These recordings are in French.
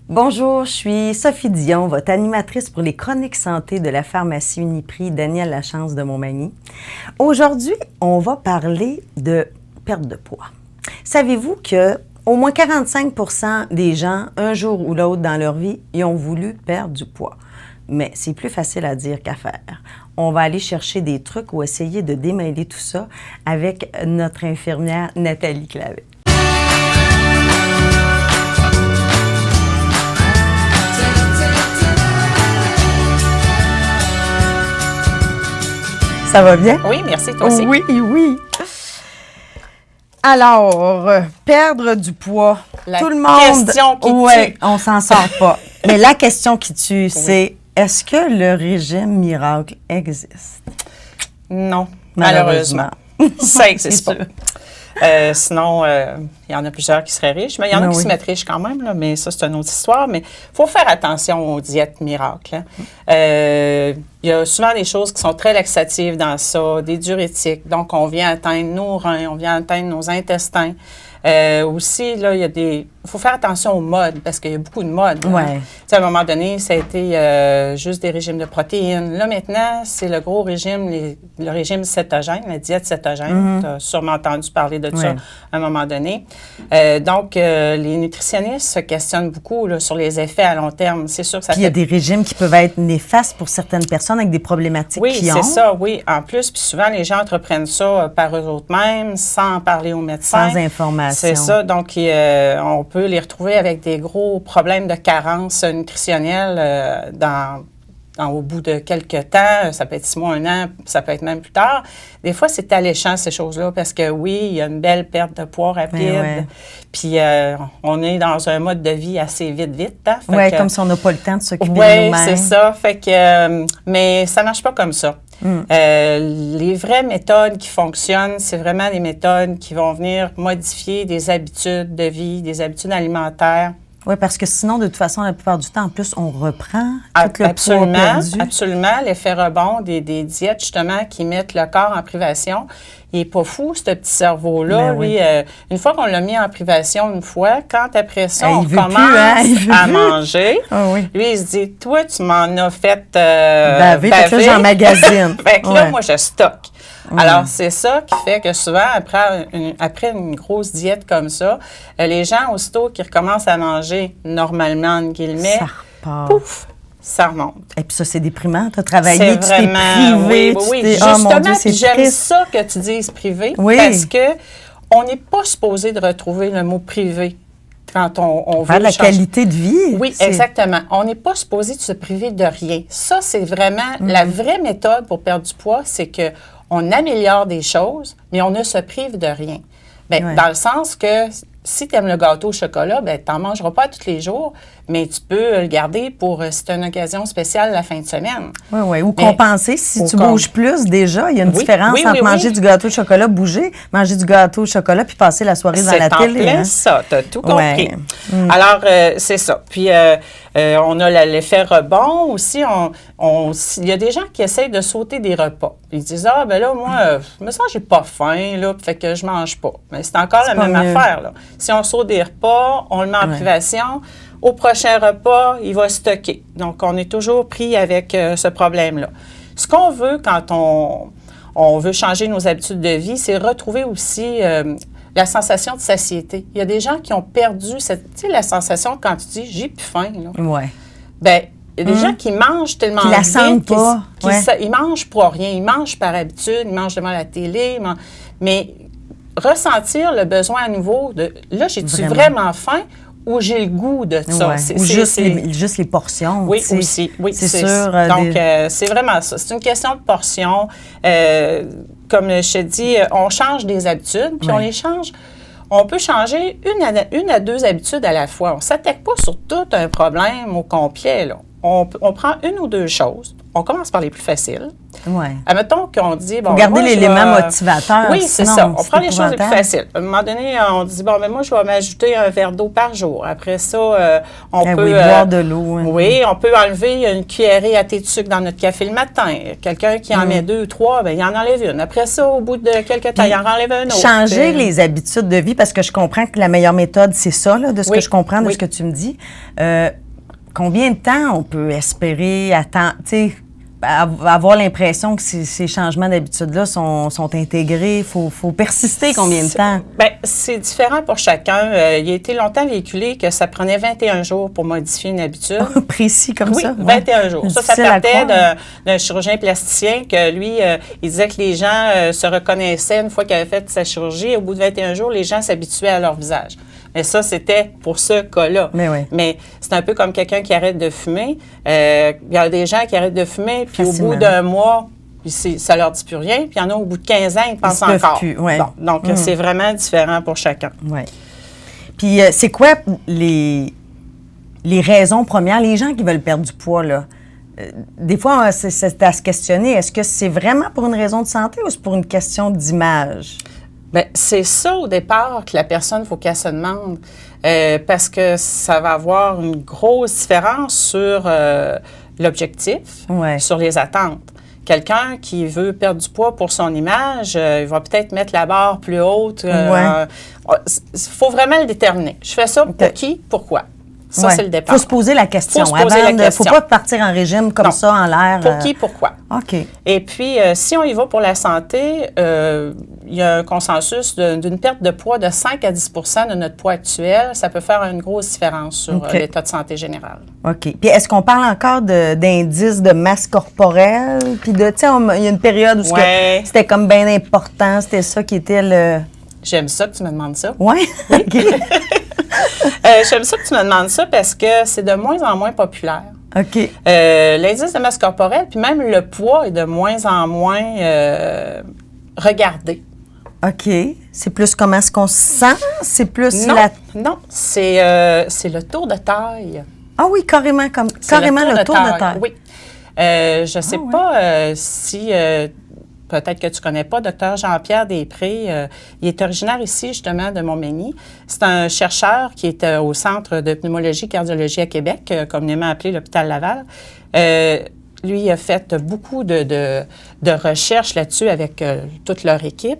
Bonjour, je suis Sophie Dion, votre animatrice pour les chroniques santé de la pharmacie Uniprix Daniel Lachance de Montmagny. Aujourd'hui, on va parler de perte de poids. Savez-vous que au moins 45% des gens, un jour ou l'autre dans leur vie, ils ont voulu perdre du poids? Mais c'est plus facile à dire qu'à faire. On va aller chercher des trucs ou essayer de démêler tout ça avec notre infirmière Nathalie Clavet. Ça va bien? Oui, merci, toi aussi. Oui, oui. Alors, perdre du poids. Tout le monde. Question qui ouais, tue. on s'en sort pas. Mais la question qui tue, c'est est-ce que le régime miracle existe? Non, malheureusement. Ça n'existe pas. Sinon, il y en a plusieurs qui seraient riches, mais il y en a qui se mettent riches quand même, là, mais ça, c'est une autre histoire. Mais il faut faire attention aux diètes miracles. Hein. Il y a souvent des choses qui sont très laxatives dans ça, des diurétiques. Donc, on vient atteindre nos reins, on vient atteindre nos intestins. Aussi, là, il faut faire attention aux modes, parce qu'il y a beaucoup de modes. Ouais. Hein. À un moment donné, ça a été juste des régimes de protéines. Là, maintenant, c'est le gros régime, le régime cétogène, la diète cétogène. Tu as sûrement entendu parler de ça à un moment donné. Donc, les nutritionnistes se questionnent beaucoup là, sur les effets à long terme. C'est sûr que ça Puis il y a des régimes qui peuvent être néfastes pour certaines personnes avec des problématiques qu'ils ont. Oui, c'est ça, oui. En plus, puis souvent, les gens entreprennent ça par eux-mêmes, sans parler aux médecins. Sans information. C'est ça. Donc, on peut les retrouver avec des gros problèmes de carence nutritionnelle au bout de quelques temps. Ça peut être 6 mois, 1 an, ça peut être même plus tard. Des fois, c'est alléchant, ces choses-là, parce que oui, il y a une belle perte de poids rapide. Puis, on est dans un mode de vie assez vite. Hein? Oui, comme si on n'a pas le temps de s'occuper de nous-mêmes. Oui, c'est ça. Fait que, mais ça ne marche pas comme ça. Les vraies méthodes qui fonctionnent, c'est vraiment des méthodes qui vont venir modifier des habitudes de vie, des habitudes alimentaires. Oui, parce que sinon, de toute façon, la plupart du temps, en plus, on reprend tout le poids perdu. Absolument. L'effet rebond des diètes, justement, qui mettent le corps en privation. Il n'est pas fou, ce petit cerveau-là. Ben lui, une fois qu'on l'a mis en privation une fois, quand après ça, on veut commence plus, à manger, oui. lui, il se dit, toi, tu m'en as fait baver. Fait que là, j'emmagasine. Fait que là, moi, je stocke. Alors, c'est ça qui fait que souvent, après une grosse diète comme ça, les gens, aussitôt qu'ils recommencent à manger normalement, entre guillemets, ça repart. Pouf, ça remonte. Et puis ça, c'est déprimant. Tu as travaillé, tu t'es privé. Oui. Oh mon Dieu, c'est j'aime triste. ça que tu dises privé, parce que on n'est pas supposé de retrouver le mot privé quand on veut la qualité de vie. Oui, exactement. On n'est pas supposé de se priver de rien. Ça, c'est vraiment la vraie méthode pour perdre du poids, c'est que on améliore des choses, mais on ne se prive de rien. Bien, dans le sens que si tu aimes le gâteau au chocolat, bien, tu n'en mangeras pas tous les jours, mais tu peux le garder pour si tu as une occasion spéciale la fin de semaine. Oui. Ou compenser. Si tu bouges plus, déjà, il y a une différence entre manger du gâteau au chocolat, bouger, manger du gâteau au chocolat, puis passer la soirée dans la télé. C'est ça, tu as tout compris. Alors, c'est ça. Puis, on a l'effet rebond aussi. Il y a des gens qui essayent de sauter des repas. Ils disent, ben là, moi, je me sens que j'ai pas faim, là, fait que je mange pas. Mais c'est encore la même affaire, là. Si on saute des repas, on le met en privation, au prochain repas, il va stocker. Donc, on est toujours pris avec ce problème-là. Ce qu'on veut quand on veut changer nos habitudes de vie, c'est retrouver aussi la sensation de satiété. Il y a des gens qui ont perdu la sensation quand tu dis « j'ai plus faim ». Oui. Bien, il y a des gens qui mangent tellement qui la sentent pas. Ils mangent pour rien. Ils mangent par habitude, ils mangent devant la télé. Mais ressentir le besoin à nouveau de « là, j'ai-tu vraiment faim » ou j'ai le goût de ça. Ou juste les portions. Oui, aussi. Oui, c'est sûr. Donc, c'est vraiment ça. C'est une question de portions. Comme je te dis, on change des habitudes, puis on les change. On peut changer une à 2 habitudes à la fois. On ne s'attaque pas sur tout un problème au complet, là. on prend une ou deux choses. On commence par les plus faciles. Ouais. Admettons qu'on dit... Bon, regardez l'élément motivateur. Oui, c'est ça. On prend les choses les plus faciles. À un moment donné, on dit, bon, mais moi, je vais m'ajouter un verre d'eau par jour. Après ça, on peut... Oui, boire de l'eau. Oui, on peut enlever une cuillerée à thé de sucre dans notre café le matin. Quelqu'un qui en met 2 ou 3, bien, il en enlève une. Après ça, au bout de quelques temps, il en enlève un autre. Changer les habitudes de vie, parce que je comprends que la meilleure méthode, c'est ça, là, de ce que je comprends, de ce que tu me dis. Combien de temps on peut espérer attendre, tu sais, avoir l'impression que ces changements d'habitude-là sont intégrés? Il faut persister combien de temps? Bien, c'est différent pour chacun. Il a été longtemps véhiculé que ça prenait 21 jours pour modifier une habitude. Précis comme ça? Oui, 21 jours. Ça partait d'un chirurgien plasticien que lui, il disait que les gens se reconnaissaient une fois qu'il avait fait sa chirurgie. Au bout de 21 jours, les gens s'habituaient à leur visage. Mais ça, c'était pour ce cas-là. Mais c'est un peu comme quelqu'un qui arrête de fumer. Il y a des gens qui arrêtent de fumer, puis au bout d'un mois, ça leur dit plus rien. Puis il y en a au bout de 15 ans, ils pensent encore. Plus, bon, donc, c'est vraiment différent pour chacun. Oui. Puis c'est quoi les raisons premières? Les gens qui veulent perdre du poids, là, des fois, c'est à se questionner. Est-ce que c'est vraiment pour une raison de santé ou c'est pour une question d'image? Bien, c'est ça au départ que la personne, il faut qu'elle se demande, parce que ça va avoir une grosse différence sur l'objectif, sur les attentes. Quelqu'un qui veut perdre du poids pour son image, il va peut-être mettre la barre plus haute. Il faut vraiment le déterminer. Je fais ça pour qui, pourquoi? Ça, c'est le départ. Il faut se poser la question. Il ne faut pas partir en régime comme ça, en l'air. Pour qui, pourquoi? OK. Et puis, si on y va pour la santé, il y a un consensus d'une perte de poids de 5 à 10 de notre poids actuel. Ça peut faire une grosse différence sur l'état de santé général. OK. Puis, est-ce qu'on parle encore d'indices de masse corporelle? Puis, tu sais, il y a une période où c'était comme bien important. C'était ça qui était le... J'aime ça que tu me demandes ça. Oui? OK. J'aime ça que tu me demandes ça parce que c'est de moins en moins populaire. OK. L'indice de masse corporelle, puis même le poids est de moins en moins regardé. OK. C'est plus comment est-ce qu'on se sent? C'est plus Non, c'est le tour de taille. Ah oui, carrément le tour de taille. Oui. Je ne sais pas si... peut-être que tu ne connais pas, Dr Jean-Pierre Després. Il est originaire ici, justement, de Montmagny. C'est un chercheur qui est au Centre de pneumologie et cardiologie à Québec, communément appelé l'Hôpital Laval. Lui, il a fait beaucoup de recherches là-dessus avec toute leur équipe.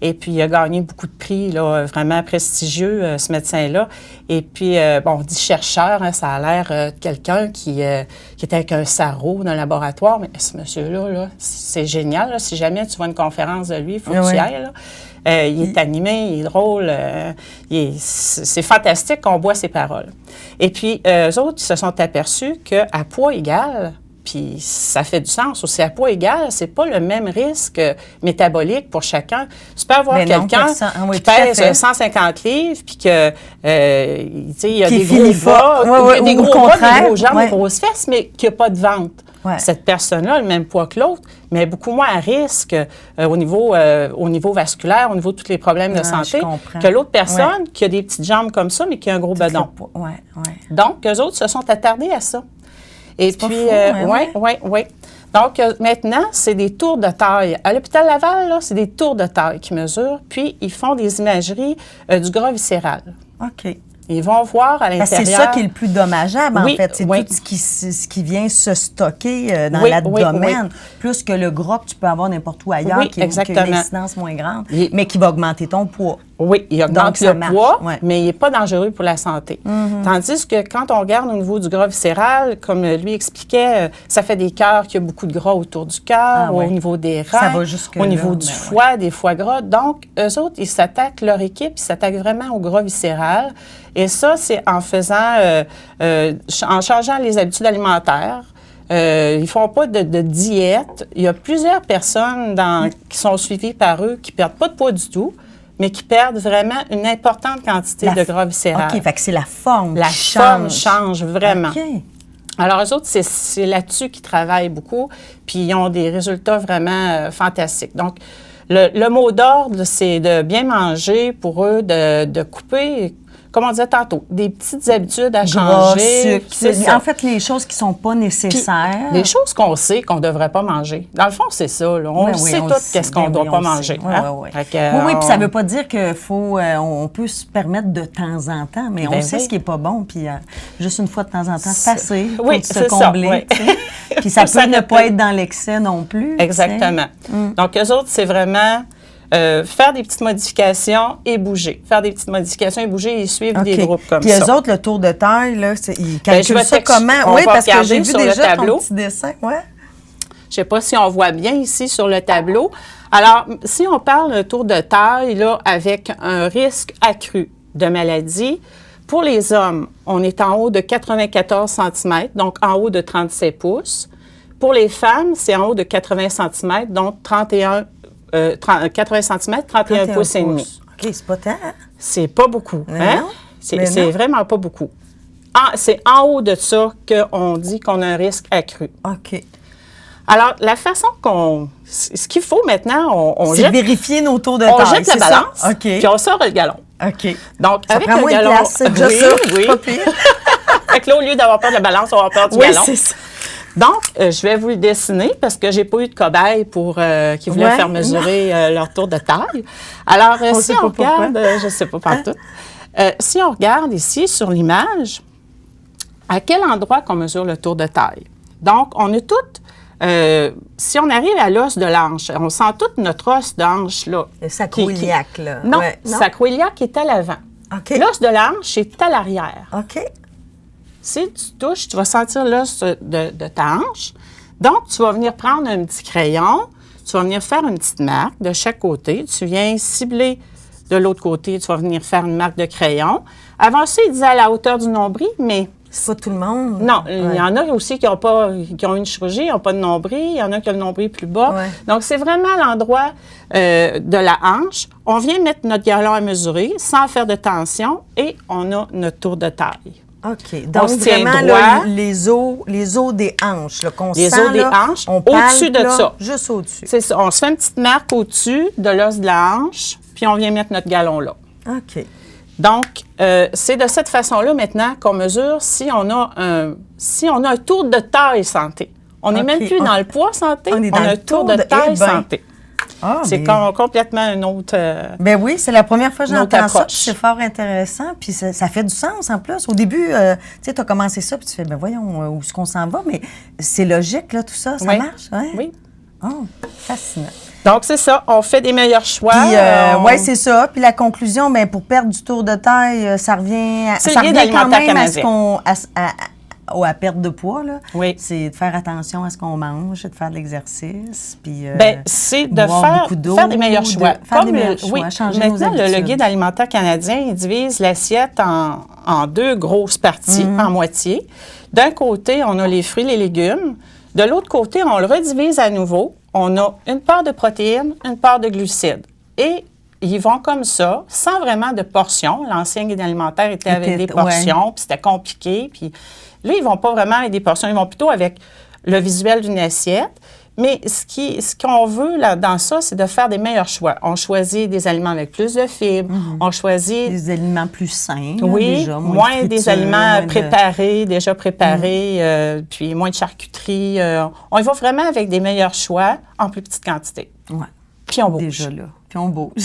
Et puis, il a gagné beaucoup de prix, là, vraiment prestigieux, ce médecin-là. Et puis, on dit chercheur, hein, ça a l'air de quelqu'un qui était avec un sarrau dans le laboratoire. Mais ce monsieur-là, c'est génial. Là. Si jamais tu vois une conférence de lui, il faut que tu y ailles. Là. Il est animé, il est drôle. C'est fantastique qu'on boit ses paroles. Et puis, eux autres, ils se sont aperçus qu'à poids égal, puis ça fait du sens aussi. À poids égal, c'est pas le même risque métabolique pour chacun. Tu peux avoir quelqu'un qui pèse 150 livres, puis que, tu sais, il y a des gros bras, des gros bras, des gros jambes, des grosses fesses, mais qui n'a pas de ventre. Ouais. Cette personne-là a le même poids que l'autre, mais beaucoup moins à risque au niveau vasculaire, au niveau de tous les problèmes de santé, que l'autre personne qui a des petites jambes comme ça, mais qui a un gros bedon. Donc, eux autres se sont attardés à ça. Et puis, oui. Donc, maintenant, c'est des tours de taille. À l'hôpital Laval, là, c'est des tours de taille qui mesurent, puis ils font des imageries du gras viscéral. OK. Ils vont voir à l'intérieur... C'est ça qui est le plus dommageable, en fait. C'est tout ce qui vient se stocker dans l'abdomen, plus que le gras que tu peux avoir n'importe où ailleurs, qui a une incidence moins grande, mais qui va augmenter ton poids. Oui, il augmente le poids, mais il n'est pas dangereux pour la santé. Tandis que quand on regarde au niveau du gras viscéral, comme lui expliquait, ça fait des cœurs qui ont beaucoup de gras autour du cœur, au niveau des reins, au niveau du foie, des foie gras. Donc, eux autres, ils s'attaquent, leur équipe, ils s'attaquent vraiment au gras viscéral. Et ça, c'est en faisant, en changeant les habitudes alimentaires. Ils ne font pas de diète. Il y a plusieurs personnes qui sont suivies par eux qui ne perdent pas de poids du tout, mais qui perdent vraiment une importante quantité de gras viscéral. OK, fait que c'est la forme qui change. La forme change vraiment. OK. Alors, eux autres, c'est là-dessus qu'ils travaillent beaucoup, puis ils ont des résultats vraiment fantastiques. Donc, le mot d'ordre, c'est de bien manger pour eux, de couper comme on disait tantôt, des petites habitudes à Gras, changer. sucre. En fait, les choses qui ne sont pas nécessaires. Puis, les choses qu'on sait qu'on ne devrait pas manger. Dans le fond, c'est ça. Là. On sait tout qu'est-ce qu'on ne doit pas manger. Oui, puis ça ne veut pas dire qu'il faut... on peut se permettre de temps en temps, mais on sait ce qui n'est pas bon. Puis juste une fois de temps en temps, c'est assez pour se combler. Puis ça peut ne pas être dans l'excès non plus. Exactement. Donc, eux autres, c'est vraiment... faire des petites modifications et bouger. Faire des petites modifications et bouger et suivre des groupes comme ça. Puis eux autres, le tour de taille, là, ils calculent ça comment? Oui, parce que j'ai vu déjà ton petit dessin. Ouais. Je ne sais pas si on voit bien ici sur le tableau. Alors, si on parle d'un tour de taille, là, avec un risque accru de maladie, pour les hommes, on est en haut de 94 cm, donc en haut de 37 pouces. Pour les femmes, c'est en haut de 80 cm, donc 80 cm, 31 pouces et demi. OK, c'est pas tant. Hein? C'est pas beaucoup. Hein? C'est vraiment pas beaucoup. C'est en haut de ça qu'on dit qu'on a un risque accru. OK. Alors, la façon ce qu'il faut maintenant, on jette... C'est vérifier nos taux de taille. On jette la balance, puis on sort le galon. OK. Donc, ça avec prend le moins galon... de place, c'est déjà ça. Oui. Pas pire. Fait que là, au lieu d'avoir peur de la balance, on va avoir peur du galon. Oui, c'est ça. Donc, je vais vous le dessiner parce que j'ai pas eu de cobaye qui voulait faire mesurer leur tour de taille. Alors, si on regarde, je ne sais pas partout. Si on regarde ici sur l'image, à quel endroit qu'on mesure le tour de taille? Donc, on est toutes, si on arrive à l'os de l'hanche, on sent tout notre os de hanche là. Le sacroiliac, là. Non, le sacroiliac est à l'avant. Okay. L'os de l'hanche est à l'arrière. OK. Si tu touches, tu vas sentir l'os de ta hanche. Donc, tu vas venir prendre un petit crayon, tu vas venir faire une petite marque de chaque côté. Tu viens cibler de l'autre côté, tu vas venir faire une marque de crayon. Avant ça, il disait à la hauteur du nombril, mais... C'est pas tout le monde. Non, il y en a aussi qui ont une chirurgie, qui n'ont pas de nombril. Il y en a qui ont le nombril plus bas. Ouais. Donc, c'est vraiment l'endroit de la hanche. On vient mettre notre galon à mesurer sans faire de tension et on a notre tour de taille. OK. Donc, vraiment, là, les os des hanches, qu'on sent, os des hanches, au-dessus de ça. Juste au-dessus. C'est ça. On se fait une petite marque au-dessus de l'os de la hanche, puis on vient mettre notre galon là. OK. Donc, c'est de cette façon-là, maintenant, qu'on mesure si on a un tour de taille santé. On n'est même plus dans le poids santé, on a un tour de taille santé. C'est complètement un autre... Ben oui, c'est la première fois que j'entends ça, puis c'est fort intéressant, puis ça fait du sens en plus. Au début, tu sais, tu as commencé ça, puis tu fais, ben voyons, où est-ce qu'on s'en va, mais c'est logique, là, tout ça, ça marche, hein? Oui. Oh, fascinant. Donc, c'est ça, on fait des meilleurs choix. Oui, c'est ça. Puis la conclusion, bien, pour perdre du tour de taille, ça revient quand même à perte de poids, là. Oui. C'est de faire attention à ce qu'on mange, de faire de l'exercice, puis c'est de faire des meilleurs choix. Maintenant, le Guide alimentaire canadien, il divise l'assiette en deux grosses parties, en moitié. D'un côté, on a les fruits et les légumes. De l'autre côté, on le redivise à nouveau. On a une part de protéines, une part de glucides. Et ils vont comme ça, sans vraiment de portions. L'ancien guide alimentaire était avec des portions, puis c'était compliqué. Puis là, ils ne vont pas vraiment avec des portions, ils vont plutôt avec le visuel d'une assiette. Mais ce qu'on veut là, dans ça, c'est de faire des meilleurs choix. On choisit des aliments avec plus de fibres, on choisit... Des aliments plus sains, oui, déjà, moins des aliments préparés, déjà préparés, puis moins de charcuterie. On y va vraiment avec des meilleurs choix en plus petite quantité. Oui. Puis on bouge. Déjà là, puis on bouge.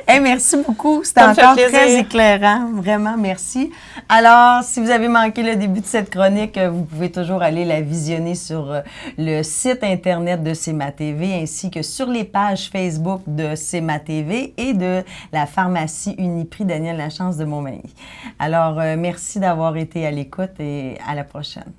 Hey, merci beaucoup. C'était encore très éclairant. Vraiment, merci. Alors, si vous avez manqué le début de cette chronique, vous pouvez toujours aller la visionner sur le site Internet de CMA TV ainsi que sur les pages Facebook de CMA TV et de la pharmacie Uniprix Daniel Lachance de Montmagny. Alors, merci d'avoir été à l'écoute et à la prochaine.